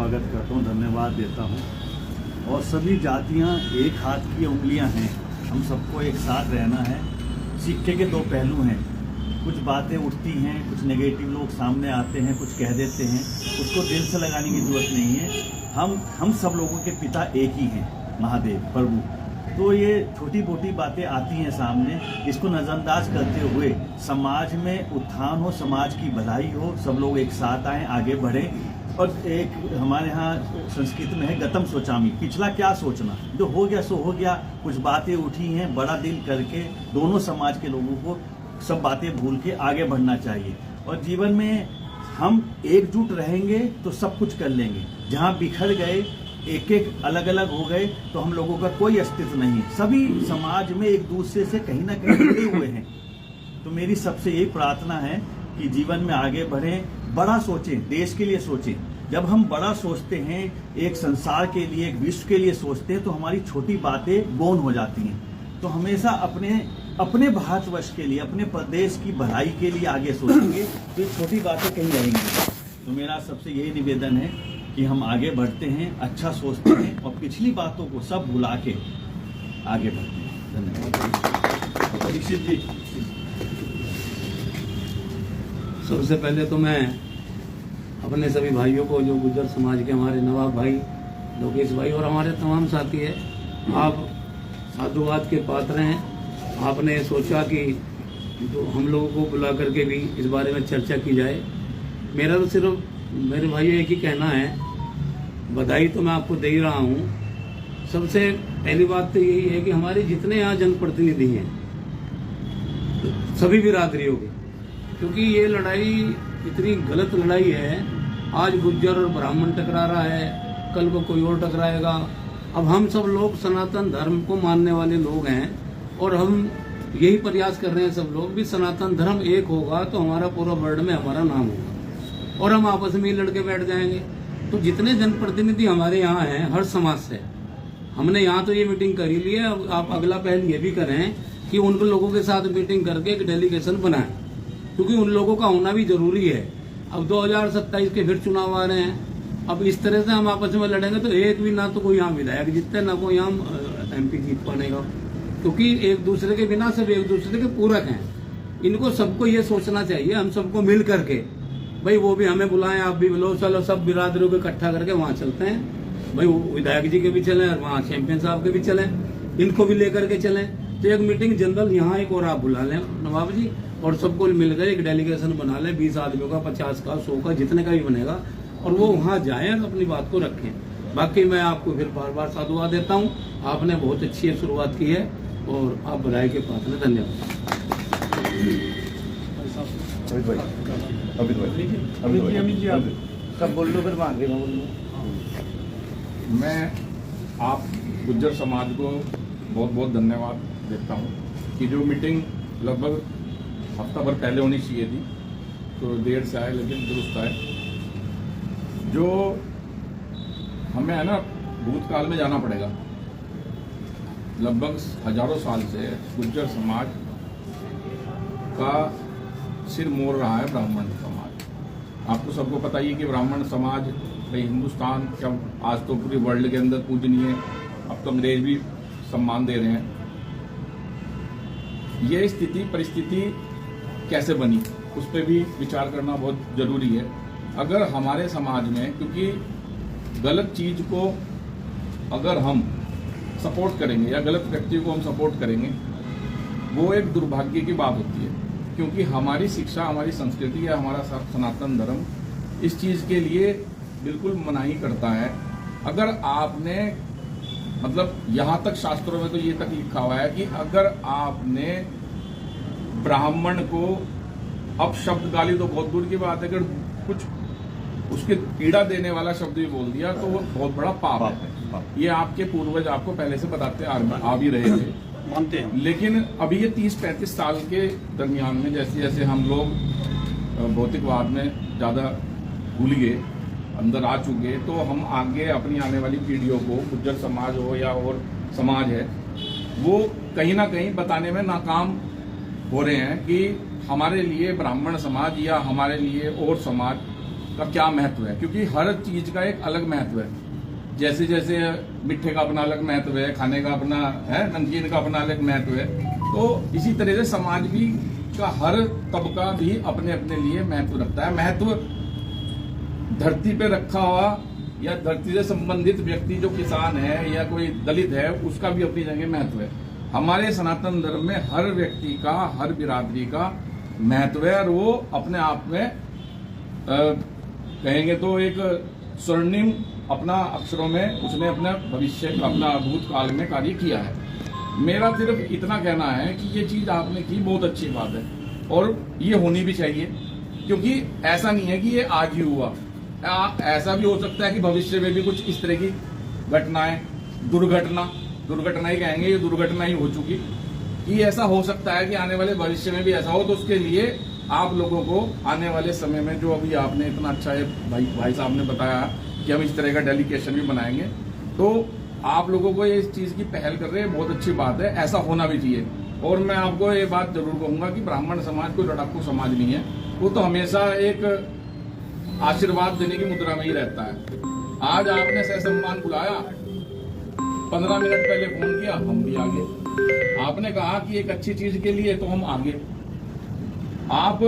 स्वागत करता हूँ, धन्यवाद देता हूँ। और सभी जातियाँ एक हाथ की उंगलियाँ हैं, हम सबको एक साथ रहना है। सिक्के के दो पहलू हैं, कुछ बातें उठती हैं, कुछ नेगेटिव लोग सामने आते हैं, कुछ कह देते हैं, उसको दिल से लगाने की जरूरत नहीं है। हम सब लोगों के पिता एक ही हैं, महादेव प्रभु। तो ये छोटी मोटी बातें आती हैं सामने, इसको नज़रअंदाज करते हुए समाज में उत्थान हो, समाज की भलाई हो, सब लोग एक साथ आएँ, आगे बढ़ें। और एक हमारे यहाँ संस्कृत में है गतम सोचामी, पिछला क्या सोचना, जो हो गया सो हो गया। कुछ बातें उठी हैं, बड़ा दिल करके दोनों समाज के लोगों को सब बातें भूल के आगे बढ़ना चाहिए। और जीवन में हम एकजुट रहेंगे तो सब कुछ कर लेंगे। जहाँ बिखर गए, एक एक अलग अलग हो गए, तो हम लोगों का कोई अस्तित्व नहीं है। सभी समाज में एक दूसरे से कहीं ना कहीं जुड़े हुए हैं। तो मेरी सबसे यही प्रार्थना है कि जीवन में आगे बढ़ें, बड़ा सोचें, देश के लिए सोचें। जब हम बड़ा सोचते हैं, एक संसार के लिए, एक विश्व के लिए सोचते हैं, तो हमारी छोटी बातें गौण हो जाती हैं। तो हमेशा अपने भारतवर्ष के लिए, अपने प्रदेश की भलाई के लिए आगे सोचेंगे, तो ये छोटी बातें कहीं रहेंगी। तो मेरा सबसे यही निवेदन है कि हम आगे बढ़ते हैं, अच्छा सोचते हैं और पिछली बातों को सब भुला के आगे बढ़ते हैं। धन्यवाद। दीक्षित जी, सबसे पहले तो मैं अपने सभी भाइयों को, जो गुर्जर समाज के हमारे नवाब भाई, लोकेश भाई और हमारे तमाम साथी है, आप साधुवाद के पात्र हैं। आपने सोचा कि जो हम लोगों को बुला करके भी इस बारे में चर्चा की जाए। मेरा तो सिर्फ मेरे भाइयों एक ही कहना है, बधाई तो मैं आपको दे ही रहा हूँ। सबसे पहली बात तो यही है कि हमारे जितने यहाँ जनप्रतिनिधि हैं, सभी बिरादरियों के, क्योंकि ये लड़ाई इतनी गलत लड़ाई है। आज गुज्जर और ब्राह्मण टकरा रहा है, कल को कोई और टकराएगा। अब हम सब लोग सनातन धर्म को मानने वाले लोग हैं और हम यही प्रयास कर रहे हैं, सब लोग भी सनातन धर्म एक होगा तो हमारा पूरा वर्ल्ड में हमारा नाम होगा और हम आपस में ही लड़के बैठ जाएंगे। तो जितने जनप्रतिनिधि हमारे यहाँ हैं, हर समाज से, हमने यहाँ तो ये मीटिंग कर ही ली है। अब आप अगला पहल ये भी करें कि उन लोगों के साथ मीटिंग करके एक डेलीगेशन बनाएं, क्योंकि उन लोगों का होना भी जरूरी है। अब 2027 के फिर चुनाव आ रहे हैं। अब इस तरह से हम आपस में लड़ेंगे तो एक भी, ना तो कोई यहाँ विधायक जीतता है, ना कोई यहाँ MP जीत पाएगा, क्योंकि एक दूसरे के बिना सब एक दूसरे के पूरक हैं। इनको सबको ये सोचना चाहिए, हम सबको मिल करके, भाई वो भी हमें बुलाएं, आप भी बुलाओ, चलो सब बिरादरों को इकट्ठा करके वहाँ चलते हैं। भाई विधायक जी के भी चलें और वहाँ चैंपियन साहब के भी चलें, इनको भी लेकर के चलें। तो एक मीटिंग जनरल यहाँ एक और आप बुला लें नवाब जी, और सबको मिलकर एक डेलीगेशन बना लें, 20 आदमियों का, 50 का, 100 का, जितने का भी बनेगा, और वो वहाँ जाएं और अपनी बात को रखें। बाकी मैं आपको फिर बार बार साधुवाद देता हूँ। आपने बहुत अच्छी शुरुआत की है और आप बधाई के पात्र हैं। धन्यवाद। अमित जी, आप सब बोल लो, फिर मांगे मैं बोल लूँ। मैं आप गुज्जर समाज को बहुत बहुत धन्यवाद देता हूँ कि जो मीटिंग लगभग हफ्ता भर पहले होनी चाहिए थी, तो देर से आए लेकिन दुरुस्त आए। जो हमें है ना, भूतकाल में जाना पड़ेगा। लगभग हजारों साल से गुज्जर समाज का सिर मोड़ रहा है ब्राह्मण समाज। आपको सबको पता ही है कि ब्राह्मण समाज भाई हिंदुस्तान, जब आज तो पूरी वर्ल्ड के अंदर पूजनीय है, अब तो अंग्रेज भी सम्मान दे रहे हैं। ये स्थिति परिस्थिति कैसे बनी, उस पर भी विचार करना बहुत जरूरी है। अगर हमारे समाज में, क्योंकि गलत चीज को अगर हम सपोर्ट करेंगे या गलत व्यक्ति को हम सपोर्ट करेंगे, वो एक दुर्भाग्य की बात होती है, क्योंकि हमारी शिक्षा, हमारी संस्कृति या हमारा सनातन धर्म इस चीज के लिए बिल्कुल मनाही करता है। अगर आपने, मतलब यहाँ तक शास्त्रों में तो ये तक लिखा हुआ है कि अगर आपने ब्राह्मण को अपशब्द गाली, तो बहुत दूर की बात है, अगर कुछ उसके पीड़ा देने वाला शब्द भी बोल दिया तो वो बहुत बड़ा पाप है। ये आपके पूर्वज आपको पहले से बताते आ भी रहे थे, मानते हैं। लेकिन अभी ये 30-35 साल के दरमियान में जैसे जैसे हम लोग भौतिकवाद में ज़्यादा भूल गए, अंदर आ चुके, तो हम आगे अपनी आने वाली पीढ़ियों को, गुज्जर समाज हो या और समाज है, वो कहीं ना कहीं बताने में नाकाम हो रहे हैं कि हमारे लिए ब्राह्मण समाज या हमारे लिए और समाज का क्या महत्व है, क्योंकि हर चीज का एक अलग महत्व है। जैसे जैसे मिठे का अपना अलग महत्व है, खाने का अपना है, नमकीन का अपना अलग महत्व है, तो इसी तरह से समाज भी का हर तबका भी अपने अपने लिए महत्व रखता है। महत्व धरती पे रखा हुआ या धरती से संबंधित व्यक्ति जो किसान है या कोई दलित है, उसका भी अपनी जगह महत्व है। हमारे सनातन धर्म में हर व्यक्ति का, हर बिरादरी का महत्व है, और वो अपने आप में कहेंगे तो एक स्वर्णिम अपना अक्षरों में उसने अपने भविष्य, अपना भूतकाल में कार्य किया है। मेरा सिर्फ इतना कहना है कि ये चीज आपने की बहुत अच्छी बात है, और ये होनी भी चाहिए, क्योंकि ऐसा नहीं है कि ये आज ही हुआ। ऐसा भी हो सकता है कि भविष्य में भी कुछ इस तरह की घटनाएं, दुर्घटना ही कहेंगे, ये दुर्घटना ही हो चुकी, कि ऐसा हो सकता है कि आने वाले भविष्य में भी ऐसा हो। तो उसके लिए आप लोगों को आने वाले समय में, जो अभी आपने इतना अच्छा भाई साहब ने बताया कि हम इस तरह का डेलीगेशन भी बनाएंगे, तो आप लोगों को इस चीज की पहल कर रहे हैं, बहुत अच्छी बात है, ऐसा होना भी चाहिए। और मैं आपको ये बात जरूर कहूंगा कि ब्राह्मण समाज कोई लड़ाकू समाज नहीं है, वो तो हमेशा एक आशीर्वाद देने की मुद्रा में ही रहता है। आज आपने सहसम्मान बुलाया, 15 मिनट पहले फोन किया, हम भी आगे। आपने कहा कि एक अच्छी चीज के लिए, तो हम आगे। आप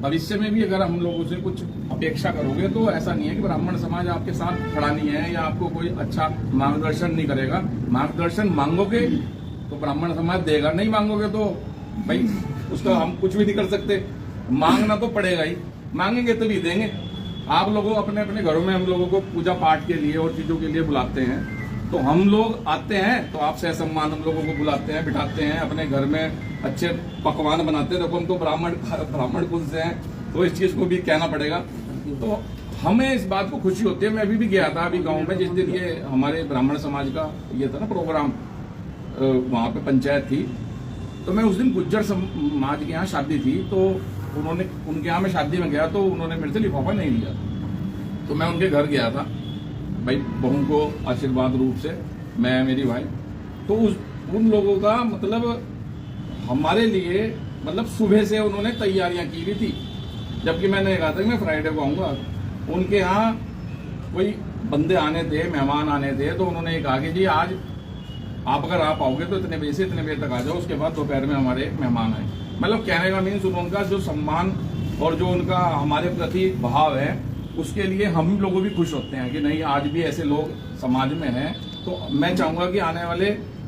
भविष्य में भी अगर हम लोगों से कुछ अपेक्षा करोगे, तो ऐसा नहीं है कि ब्राह्मण समाज आपके साथ खड़ा नहीं है या आपको कोई अच्छा मार्गदर्शन नहीं करेगा। मार्गदर्शन मांगोगे तो ब्राह्मण समाज देगा, नहीं मांगोगे तो भाई उसका हम कुछ भी नहीं कर सकते। मांगना तो पड़ेगा ही, मांगेंगे तभी देंगे। आप लोगों अपने अपने घरों में हम लोगों को पूजा पाठ के लिए और चीजों के लिए बुलाते हैं, तो हम लोग आते हैं तो आप सहसम्मान हम लोगों को बुलाते हैं, बिठाते हैं, अपने घर में अच्छे पकवान बनाते हैं। देखो हम तो ब्राह्मण कुल से हैं, तो इस चीज को भी कहना पड़ेगा। तो हमें इस बात को खुशी होती है। मैं अभी भी गया था, अभी गांव में, जिस दिन ये हमारे ब्राह्मण समाज का ये था ना प्रोग्राम, वहां पे पंचायत थी, तो मैं उस दिन गुज्जर समाज के यहाँ शादी थी, तो उनके यहाँ मैं शादी में गया, तो उन्होंने मेरे से लिफाफा नहीं लिया, तो मैं उनके घर गया था भाई, बहू को आशीर्वाद रूप से, मैं मेरी भाई, तो उन लोगों का मतलब हमारे लिए मतलब सुबह से उन्होंने तैयारियां की हुई थी, जबकि मैंने कहा था कि मैं फ्राइडे को आऊंगा। उनके यहाँ कोई बंदे आने थे, मेहमान आने थे, तो उन्होंने कहा कि जी आज आप अगर आप आओगे तो इतने बजे से इतने बजे तक आ जाओ, उसके बाद दोपहर में हमारे मेहमान आए। मतलब कहने का मीन्स उनका जो सम्मान और जो उनका हमारे प्रति भाव है, उसके लिए हम लोग भी खुश होते हैं कि नहीं, आज भी ऐसे लोग समाज में हैं। तो मैं चाहूंगा कि आने वाले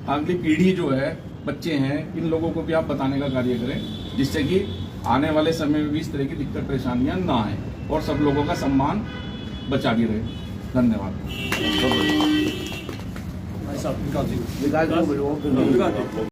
अगली पीढ़ी जो है, बच्चे हैं, इन लोगों को भी आप बताने का कार्य करें, जिससे कि आने वाले समय में भी इस तरह की दिक्कत परेशानियां ना आए और सब लोगों का सम्मान बचा के रहे। धन्यवाद। विकास